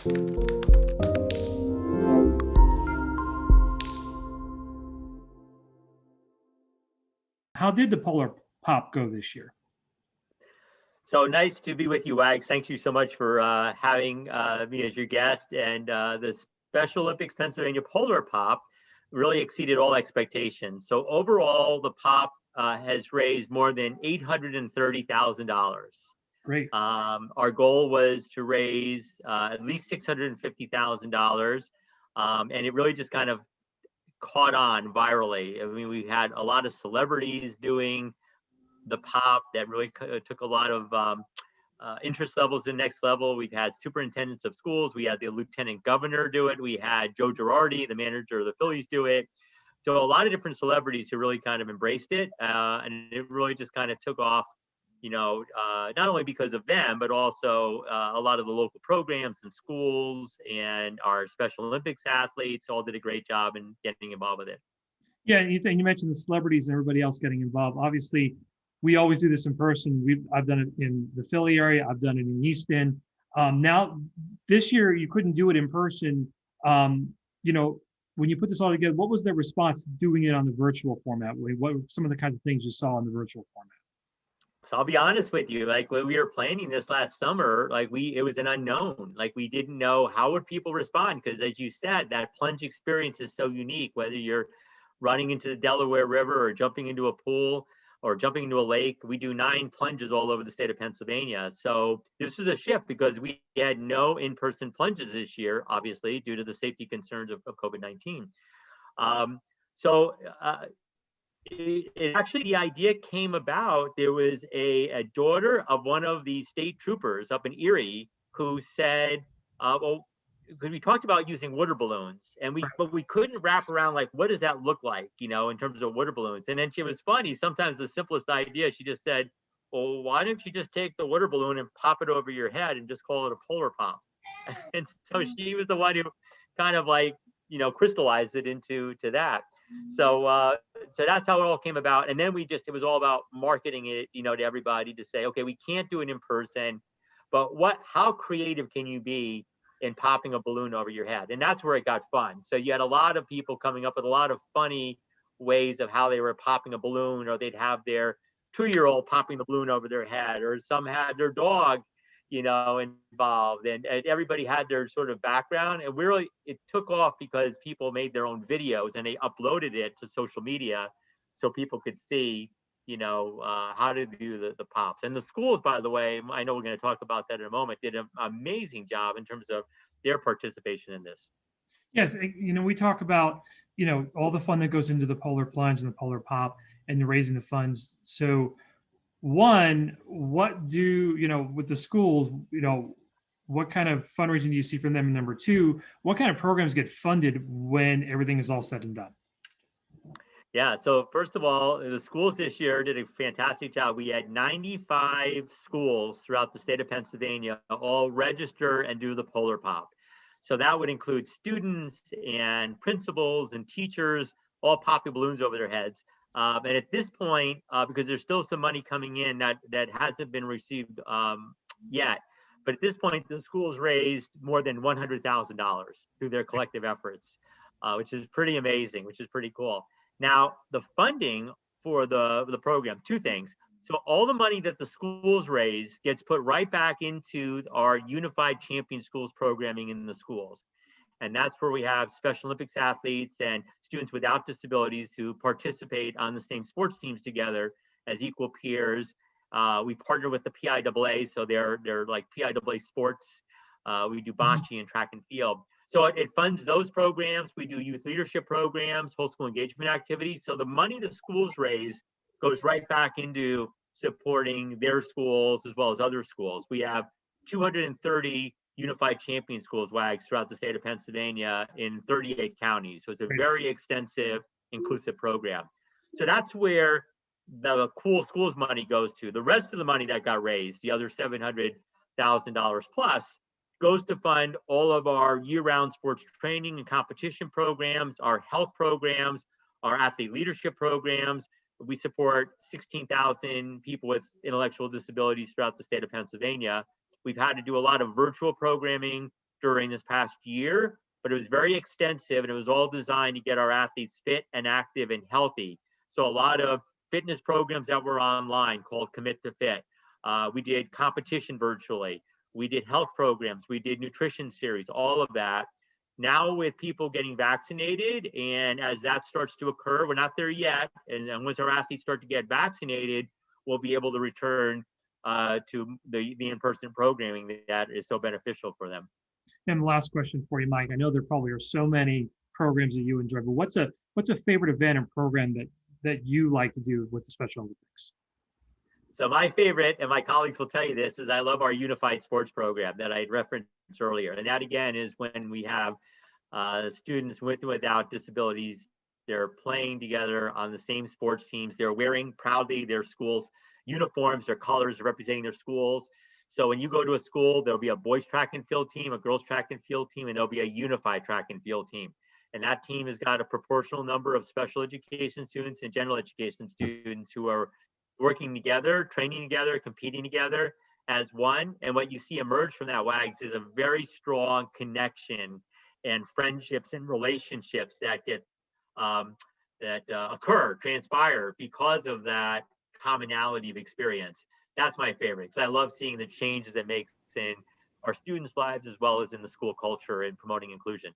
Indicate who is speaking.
Speaker 1: How did the Polar Pop go this year?
Speaker 2: So nice to be with you, Wags. Thank you so much for having me as your guest. And the Special Olympics Pennsylvania Polar Pop really exceeded all expectations. So overall, the Pop has raised more than $830,000.
Speaker 1: Great.
Speaker 2: Our goal was to raise at least $650,000. And it really just kind of caught on virally. I mean, we had a lot of celebrities doing the Pop that really took a lot of interest levels in next level. We've had superintendents of schools. We had the lieutenant governor do it. We had Joe Girardi, the manager of the Phillies, do it. So a lot of different celebrities who really kind of embraced it. And it really just kind of took off, not only because of them, but also a lot of the local programs and schools and our Special Olympics athletes all did a great job in getting involved with it.
Speaker 1: Yeah, and you mentioned the celebrities and everybody else getting involved. Obviously, we always do this in person. I've done it in the Philly area. I've done it in Easton. Now, this year, you couldn't do it in person. When you put this all together, what was the response doing it on the virtual format? What were some of the kinds of things you saw in the virtual format?
Speaker 2: So I'll be honest with you, like when we were planning this last summer, it was an unknown. Like we didn't know how would people respond, because as you said, that plunge experience is so unique, whether you're running into the Delaware River or jumping into a pool or jumping into a lake. We do 9 plunges all over the state of Pennsylvania. So this is a shift because we had no in-person plunges this year, obviously, due to the safety concerns of COVID-19. Actually, the idea came about. There was a daughter of one of the state troopers up in Erie who said, because we talked about using water balloons, but we couldn't wrap around like, what does that look like, in terms of water balloons. And then it was funny. Sometimes the simplest idea, she just said, well, why don't you just take the water balloon and pop it over your head and just call it a Polar Pop? And so she was the one who kind of crystallized it into that. So that's how it all came about. And then it was all about marketing it, to everybody to say, okay, we can't do it in person, but how creative can you be in popping a balloon over your head? And that's where it got fun. So you had a lot of people coming up with a lot of funny ways of how they were popping a balloon, or they'd have their 2-year-old popping the balloon over their head, or some had their dog, involved, and everybody had their sort of background. And it took off because people made their own videos and they uploaded it to social media so people could see, how to do the pops. And the schools, by the way, I know we're going to talk about that in a moment, did an amazing job in terms of their participation in this.
Speaker 1: Yes, we talk about, all the fun that goes into the Polar Plunge and the Polar Pop and raising the funds. So one, what do, with the schools, what kind of fundraising do you see from them? And number two, what kind of programs get funded when everything is all said and done?
Speaker 2: Yeah, so first of all, the schools this year did a fantastic job. We had 95 schools throughout the state of Pennsylvania all register and do the Polar Pop. So that would include students and principals and teachers all popping balloons over their heads. And at this point, because there's still some money coming in that hasn't been received yet, but at this point, the schools raised more than $100,000 through their collective efforts, which is pretty amazing, which is pretty cool. Now, the funding for the program, 2 things. So all the money that the schools raise gets put right back into our Unified Champion Schools programming in the schools. And that's where we have Special Olympics athletes and students without disabilities who participate on the same sports teams together as equal peers. We partner with the PIAA, so they're like PIAA sports. We do bocce and track and field. So it funds those programs. We do youth leadership programs, whole school engagement activities. So the money the schools raise goes right back into supporting their schools as well as other schools. We have 230 Unified Champion Schools, WAGs, throughout the state of Pennsylvania in 38 counties. So it's a very extensive, inclusive program. So that's where the cool schools money goes to. The rest of the money that got raised, the other $700,000 plus, goes to fund all of our year-round sports training and competition programs, our health programs, our athlete leadership programs. We support 16,000 people with intellectual disabilities throughout the state of Pennsylvania. We've had to do a lot of virtual programming during this past year, but it was very extensive, and it was all designed to get our athletes fit and active and healthy. So a lot of fitness programs that were online called Commit to Fit. We did competition virtually. We did health programs. We did nutrition series, all of that. Now with people getting vaccinated, and as that starts to occur, we're not there yet. And once our athletes start to get vaccinated, we'll be able to return to the in-person programming that is so beneficial for them.
Speaker 1: And last question for you, Mike. I know there probably are so many programs that you enjoy, but what's a favorite event and program that you like to do with the Special Olympics?
Speaker 2: So my favorite, and my colleagues will tell you this, is I love our unified sports program that I had referenced earlier. And that again is when we have students with and without disabilities. They're playing together on the same sports teams. They're wearing proudly their school's uniforms, their colors representing their schools. So when you go to a school, there'll be a boys track and field team, a girls track and field team, and there'll be a unified track and field team. And that team has got a proportional number of special education students and general education students who are working together, training together, competing together as one. And what you see emerge from that, WAGs, is a very strong connection and friendships and relationships that get transpire because of that commonality of experience. That's my favorite, because I love seeing the changes it makes in our students' lives as well as in the school culture and promoting inclusion.